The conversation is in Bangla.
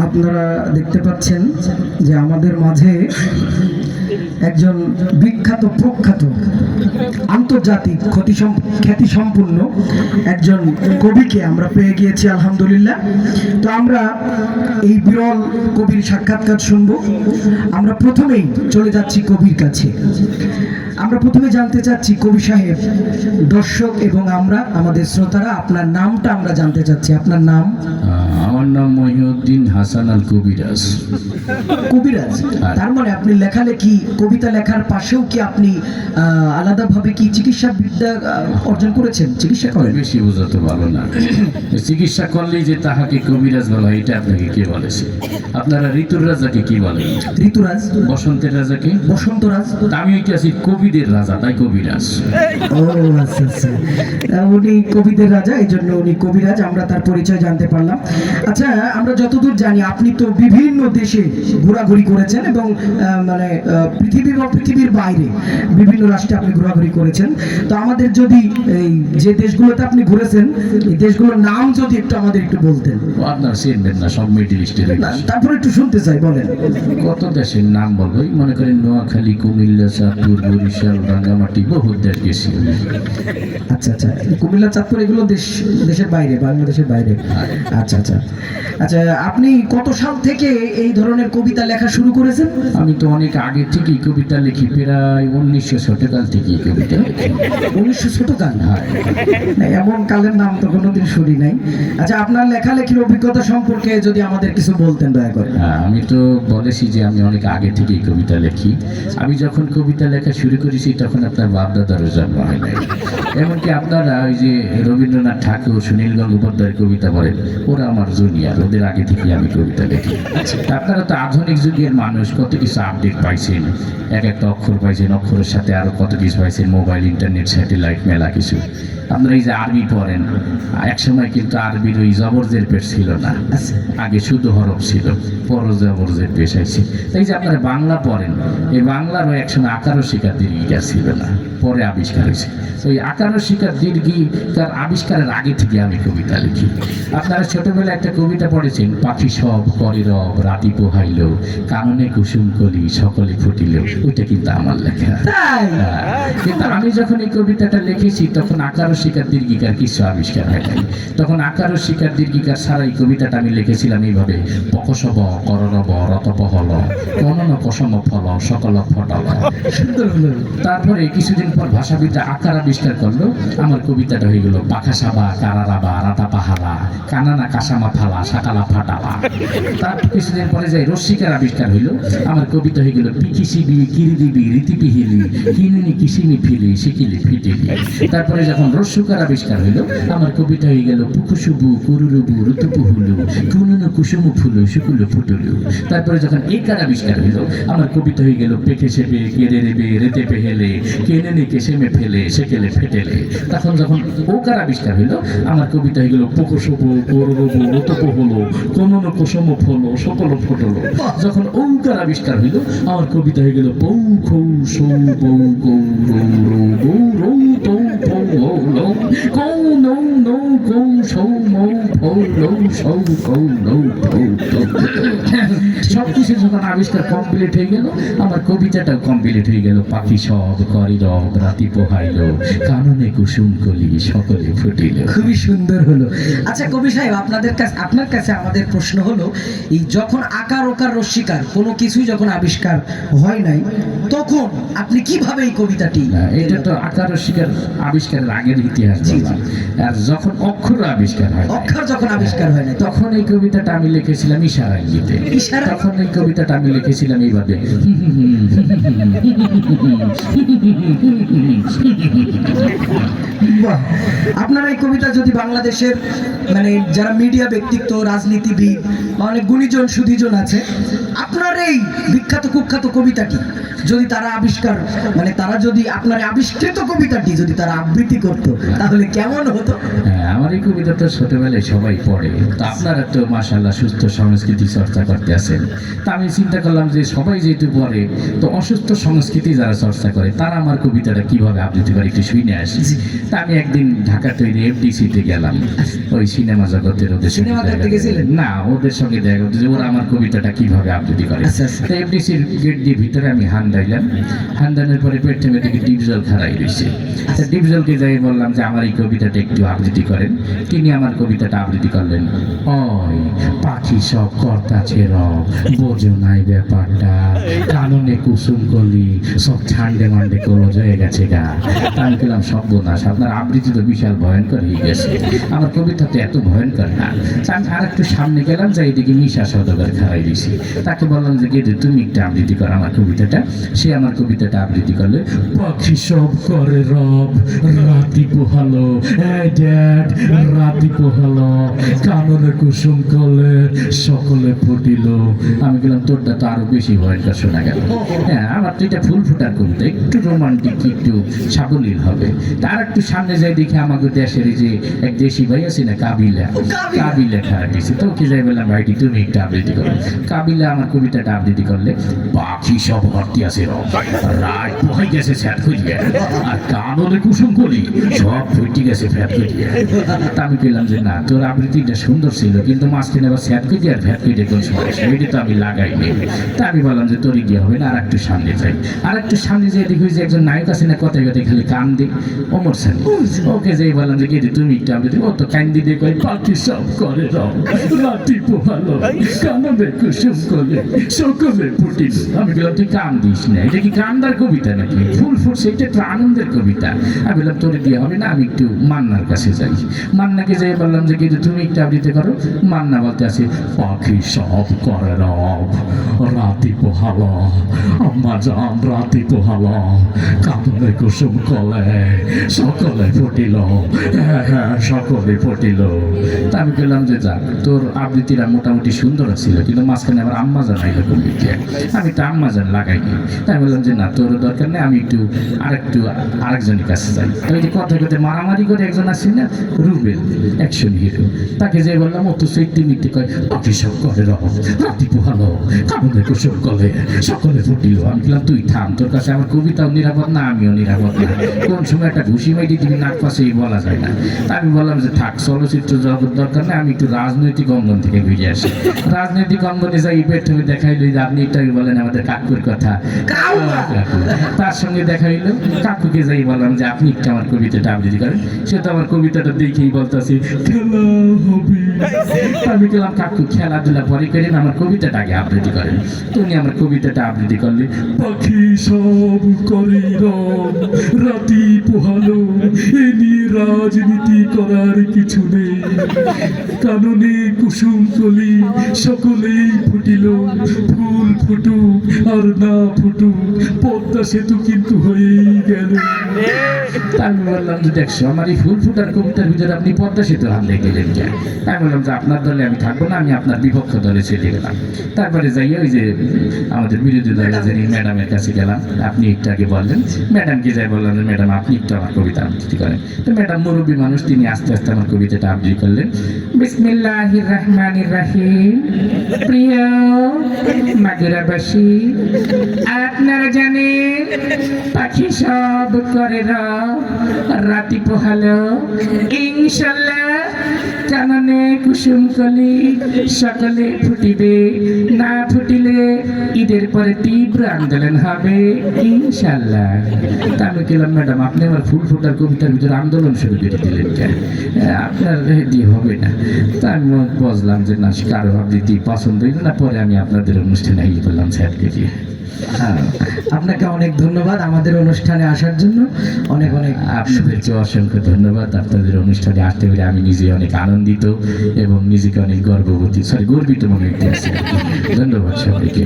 আপনারা দেখতে পাচ্ছেন যে আমাদের মাঝে একজন বিখ্যাত প্রখ্যাত আন্তর্জাতিক খ্যাতি সম্পূর্ণ একজন কবিকে আমরা পেয়ে গিয়েছি আলহামদুলিল্লাহ। তো আমরা এই বিরল কবির সাক্ষাৎকার শুনবো। আমরা প্রথমেই চলে যাচ্ছি কবির কাছে। আমরা প্রথমে জানতে চাচ্ছি কবি সাহেব, দর্শক এবং আমরা আমাদের শ্রোতারা আপনার নামটা আমরা জানতে চাচ্ছি। আপনার নাম? আমার নাম মহিউদ্দিন হাসান আল কবিরাজ। কবিরাজ, তার মানে আপনি লেখালেখি কবিতা লেখার পাশেও কি আপনি আলাদাভাবে কি চিকিৎসা বিদ্যা অর্জন করেছেন? চিকিৎসা করেন? বেশি বোঝাতে ভালো না। চিকিৎসা করলেই যে তাহাকে কবিরাজ বলা, এটা আপনাকে কে বলেছে? আপনারা ঋতুর রাজাকে কি বলেন? ঋতুরাজ। বসন্তের রাজাকে বসন্তরাজ। আমি হইতে আছি কবিদের রাজা, তাই কবিরাজ। ও আচ্ছা আচ্ছা, উনি কবিদের রাজা, এই জন্য উনি কবিরাজ। আমরা তার পরিচয় জানতে পারলাম। আচ্ছা, আমরা যতদূর জানি আপনি তো বিভিন্ন দেশে ঘোরাঘুরি করেছেন এবং মানে পৃথিবী বা পৃথিবীর বাইরে বিভিন্ন রাষ্ট্রে আপনি ঘোরাঘুরি করেছেন। তো আমাদের যদি এই যে দেশগুলোতে আপনি ঘুরেছেন এই দেশগুলোর নাম যদি একটু আমাদের একটু বলতেন। আপনার চিনবেন না, সব মিডল ইস্টের। তারপরে একটু শুনতে চাই, বলেন। কত দেশের নাম বলবো? মনে করেন নোয়াখালী, কুমিল্লা, চাঁদপুর, বরিশাল, রাঙ্গামাটি, বহু দেশ গেছি। আচ্ছা আচ্ছা, কুমিল্লা, চাঁদপুর এগুলো দেশের বাইরে, বাংলাদেশের বাইরে। আচ্ছা আচ্ছা আচ্ছা, আপনি কত সাল থেকে এই ধরনের কবিতা লেখা শুরু করেছেন? আমি তো অনেক আগে থেকেই কবিতা লিখি, প্রায় 1900 শতকাল থেকেই কবিতা লিখি। 1900 শতকাল? হ্যাঁ। এমন কালের নাম তো কোনোদিন শুনি নাই। আচ্ছা, আপনার লেখালেখির অভিজ্ঞতা সম্পর্কে যদি আমাদের কিছু বলতেন দয়া করে। হ্যাঁ, আমি তো বলেছি যে আমি অনেক আগে থেকেই কবিতা লিখি। আমি যখন কবিতা লেখা শুরু করেছি তখন আপনার বাপ-দাদারও জন্ম হয় নাই। এমনকি আপনারা ওই যে রবীন্দ্রনাথ ঠাকুর, সুনীল গঙ্গোপাধ্যায়ের কবিতা বলেন, ওরা আমার জুনিয়র, ওদের আগে থেকে আমি কবিতা লিখি। আপনারা তো আধুনিক যুগের মানুষ, কত কিছু আপডেট পাইছেন, এক একটা অক্ষর পাইছেন, অক্ষরের সাথে আরো কত কিছু পাইছেন, মোবাইল, ইন্টারনেট, স্যাটেলাইট, মেলা কিছু। আপনারা এই যে আরবি পড়েন, একসময় কিন্তু আরবির ওই জবরজের পেশ ছিল না, আগে শুধু হরফ ছিল, পর জবরজের পেশ আছে। তাই যে আপনারা বাংলা পড়েন, এই বাংলারও একসময় আকার ও শিকার দীর্ঘিকার ছিল না, পরে আবিষ্কার হয়েছে। ওই আকার ও শিকার দীর্ঘিকার আবিষ্কারের আগে থেকে আমি কবিতা লিখি। আপনারা ছোটবেলায় একটা কবিতা পড়েছেন, পাখি সব করে রব, রাতি পোহাইল, কাননে কুসুম কলি, সকলে ফুটিল। ওইটা কিন্তু আমার লেখা। কিন্তু আমি যখন এই কবিতাটা লিখেছি তখন আকার ও শিকার দীর্ঘিকার কিছু আবিষ্কার হয় নাই। তখন আকার ও শিকার দীর্ঘিকার ছাড়া এই কবিতাটা আমি লিখেছিলাম এইভাবে: পকসব কররব রতপহল, কনন কসম ফল, সকল ফটল। তারপরে কিছুদিন পর ভাষাবিদরা আকার আবিষ্কার করলো, আমার কবিতাটা হয়ে গেল পাখা সাবা, কারারাবা, রাতা পাহালা, কানানা কাসামা ফালা, সাকালা ফাটালা। তারপর কিছুদিন পরে যাই রস্মিকার আবিষ্কার হইল, আমার কবিতা হয়ে গেল পিকিসিবি, কিরিদিবি, রীতিপিহিলি, কিনিনি কিসিমি ফিলি, শিকিলি ফিটিলি। তারপরে যখন রস্যকার আবিষ্কার হইল, আমার কবিতা হয়ে গেল পুকুসুবু, কুরুরুবু, ঋতুপুহুলু, কুনুনু কুসুমু ফুলু, শুকুলু ফুটুলু। তারপরে যখন একার আবিষ্কার হইল, আমার কবিতা হয়ে গেল পেকে সেবে, কেড়ে রেবে, রেতে পেহেলে, কেনে কেসেমে ফেলে, সেকেলে ফেটেলে। তখন যখন ওকার আবিষ্কার হইল, আমার কবিতা হয়ে গেল পুকুসুবু, কুরুরুবু, ঋতুপুহুলু, কুনুনু কুসুম ফুলু, সকল ফুটলো। যখন ঔকার আবিষ্কার হইল, আমার কবিতা হয়ে গেল পৌ খৌ সৌ বৌ গৌ রৌ রৌ গৌ রৌ তৌ ফৌ হৌ লৌ কৌ নৌ নৌ কৌ সৌ মৌ ফৌ লৌ সৌ কৌ নৌ ফৌ তৌ। সবকিছু যখন আবিষ্কার কমপ্লিট হয়ে গেল, আমার কবিতাটাও কমপ্লিট হয়ে গেল। পাখি সব করে রব, রাতি পোহাইল, কাননে কুসুম কলি, সকলে ফুটিল। খুবই সুন্দর হলো। আচ্ছা কবি সাহেব, আপনার কাছে আমাদের প্রশ্ন হলো, এই যখন আকার ওকার রস্মিকার কোনো কিছুই যখন আবিষ্কার হয় নাই, তখন আপনি কিভাবে এই কবিতাটি? এটা তো আকার ও শিকার আবিষ্কারের আগের ইতিহাস বললাম। আর যখন অক্ষর আবিষ্কার হয়, অক্ষর যখন আবিষ্কার হয় না, তখন এই কবিতাটা আমি লিখেছিলাম ইশারা ইঙ্গিতে। তখন এই কবিতাটা আমি লিখেছিলাম এইভাবে: আপনার এই কবিতা যদি বাংলাদেশের মানে যারা মিডিয়া ব্যক্তিত্ব, রাজনীতিবিদ, অনেক গুণীজন সুধীজন আছে, আপনার এই বিখ্যাত কুখ্যাত কবিতাটি যদি তারা আবিষ্কার মানে তারা যদি আপনার আবিষ্কৃত কবিতাটি যদি তারা আবৃত্তি করতো, তাহলে কেমন হতো? আমার এই কবিতা তো ছোটবেলায় সবাই পড়ে, তো আপনারা তো মাশাআল্লাহ সুস্থ সংস্কৃতি চর্চা করতে আছেন। তা আমি চিন্তা করলাম যে সবাই যেহেতু পড়ে, তো অসুস্থ সংস্কৃতি যারা চর্চা ব্যবস্থা করে তারা আমার কবিতাটা কিভাবে আবৃত্তি করে একটু শুনে আসি। তা আমি একদিন ঢাকা তৈরি এফডিসিতে গেলাম, ওই সিনেমা জগতের ওদের সঙ্গে সিনেমা দেখতে দেখা- গেছিলেন? না, ওদের সঙ্গে দেখা করতে যে ওরা আমার কবিতাটা কিভাবে আবৃত্তি করে। আচ্ছা, আচ্ছা। তো এফডিসির গেট দিয়ে ভিতরে আমি হান দিলাম, হান দানের পরে পেট থেকে দেখি ডিপজল খাড়াই রয়েছে। তা ডিপজলকে যাই বললাম যে আমার এই কবিতাটা একটু আবৃত্তি করেন। তিনি আমার কবিতাটা আবৃত্তি করলেন। ওই পাখি সব কর্তাছে রব, বোঝো নাই ব্যাপারটা, কাননে কুসুম কলি সব ঠান্ডে মান্ডে কলজ হয়ে গেছে গা। তা আমি পেলাম সর্বনাশ, আপনার আবৃত্তি তো বিশাল ভয়ঙ্কর হয়ে গেছে, আমার কবিতা তো এত ভয়ঙ্কর না। তা আমি আর একটু সামনে গেলাম, যাই এদিকে মিশা সদাগর খাওয়াই দিয়েছি। তাকে বললাম যে গেদে তুমি একটা আবৃত্তি করো আমার কবিতাটা। সে আমার কবিতাটা আবৃত্তি করলে। পাখি সব করে রব, রাতি পোহালো, এই ড্যাড রাতি পোহালো, কাননে কুসুম কলে সকলে ফুটিল। আমি গেলাম তোরটা তো আরো বেশি ভয়ঙ্কর শোনা গেল। হ্যাঁ, আমার তো এটা ফুল ফুটার কবিতা, একটু রোমান্টিক, একটু সাবলীল হবে। তার একটু সামনে যাই দেখি আমাদের দেশের এই যে এক দেশি ভাই আছে না, কাবিলা, কাবিলা খারাপ দিয়েছে। তো ওকে যাই বললাম ভাইটি তুমি একটা আবৃত্তি করো। কাবিলা আমার কবিতাটা আবৃত্তি করলে। পাখি সব ভর্তি আছে রব, রাত পোহাই গেছে স্যাট করিয়া, আর কাননে কুসুম করি সব ফুটি গেছে ফ্যাট করিয়া। তা আমি পেলাম যে না, তোর আবৃত্তিটা সুন্দর ছিল, কিন্তু মাঝখানে আবার স্যাট করি আর ফ্যাট করি কোন সমস্যা, এটা তো আমি লাগাইনি। তা আমি বললাম যে তোর গিয়ে হবে না, আর একটু সামনে যাই। আর একটু সামনে যেয়ে দেখি যে একজন নায়ক আছে না, কথায় কথায় খালি কান দিই, ওমর সানি। ওকে যেই বললাম যে গেদি তুমি একটু আবৃত্তি, ও তো কান দিয়ে কই পাখি সব করে রব, রাতি পোহালো, কাননে কুসুম কলে সকলে ফুটিল। আমি বললাম তুই কান দিস না, এটা কি কান্দার কবিতা নাকি? ফুল ফুটছে, এটা তো আনন্দের কবিতা। আমি বললাম তোর দিয়ে হবে না, আমি একটু মান্নার কাছে যাই। মান্নাকে যাই বললাম যে কিন্তু তুমি একটু আবৃত্তি করো। মান্না বলতে আছে পাখি সব করে রব, রাতি পোহালো, আম্মা জান রাতি পোহালো, কাননে কুসুম কলে সকলে ফুটিল, হ্যাঁ হ্যাঁ সকলে ফুটিল। তা আমি বললাম যে যাক, তোর আবৃত্তিটা মোটামুটি সুন্দর ছিল, কিন্তু মাঝখানে আবার আম্মা জান আইলো কবিতা, আমি তো আম্মা জান লাগাইনি। তাই বললাম যে না, তোর দরকার নেই, আমি একটু আরেকজনের কাছে যাই। তো এই যে কথায় কথায় মারামারি করে একজন আসছে না, রুবেল, অ্যাকশন হিরো, তাকে যে বললাম ও তো সত্যি মিথ্যে কয় পাখি সব করে রব, রাতি পোহালো, কাননে কুসুম কলে সকলে ফুটিল। আমি বললাম তুই থাম, তোর কাছে আমার কবিতাও নিরাপদ না, আমিও নিরাপদ না, কোন সময় একটা ঘুষি মাইটি দিবি নাক পাশেই বলা যায় না। তা আমি বললাম যে থাক, চলচ্চিত্র জগৎ দরকার নেই, আমি একটু রাজনৈতিক অঙ্গন থেকে বেরিয়ে আসি। রাজনৈতিক অঙ্গনে যাই পেট্রোলে দেখাইলো যে আপনি একটু বলেন আমাদের কাকুর কথা, কাকু। তার সঙ্গে দেখা হইলো, কাকুকে যাই বললাম যে আপনি একটু আমার কবিতাটা আবৃত্তি করেন। সে তো আমার কবিতাটা দেখেই বলতেছে খেলা হবে। আমি গেলাম কাকু খেলাধুলা পরে করেন, আমার কবিতাটা আগে আবৃত্তি করেন। তুমি আমার কবিতাটা আবৃত্তি করলে। পাখি সব করে রব, রাতি পোহালো, এ নিয়ে রাজনীতি করার কিছু নেই, কাননে কুসুম কলি সকলেই ফুটিল, ফুল ফুটুক আর না ফুটুক পদ্মা সেতু কিন্তু হয়েই গেল। আমি বললাম যে দেখছো, আমার এই ফুল ফুটার কবিতার ভিতরে আপনি পদ্মা সেতু হামলে গেলেন কেন? আমি বললাম যে আপনার দলে আমি থাকবো না, আমি আপনার বিপক্ষ দলে চলে গেলাম। তারপরে যাই ওই যে আমাদের বিরোধী দলের যিনি ম্যাডামের কাছে গেলাম, আপনি একটু আগে বললেন, ম্যাডামকে যাই বললাম যে ম্যাডাম আপনি একটু আমার কবিতা আবৃত্তি করেন। তো ম্যাডাম মুরব্বী মানুষ, তিনি আস্তে আস্তে আমার কবিতাটা আবৃত্তি করলেন। বিসমিল্লাহির রহমানির রহিম। প্রিয় মাগুরাবাসী, আপনারা জানেন পাখি সব করে রব, রাতি পোহালো, ইনশাল্লাহ কাননে কুসুম কলি সকলে ফুটিবে, না ফুটিলে ঈদের পরে তীব্র আন্দোলন হবে ইনশাল্লাহ। তা আমি গেলাম ম্যাডাম আপনি আমার ফুল ফুটার কবিতার ভিতরে আন্দোলন শুরু করে দিলেন কেন? আপনার দিয়ে হবে না। তা আমি বুঝলাম যে না, কারো আবৃত্তি পছন্দ হইল না, পরে আমি আপনাদের অনুষ্ঠানে আইয়ে বললাম স্যারকে দিয়ে। হ্যাঁ, আপনাকে অনেক ধন্যবাদ আমাদের অনুষ্ঠানে আসার জন্য। অনেক অনেক আপনাদেরকে অসংখ্য ধন্যবাদ। আপনাদের অনুষ্ঠানে আসতে পেরে আমি নিজে অনেক আনন্দিত এবং নিজেকে অনেক গর্বিত মনে হচ্ছে। ধন্যবাদ সবাইকে।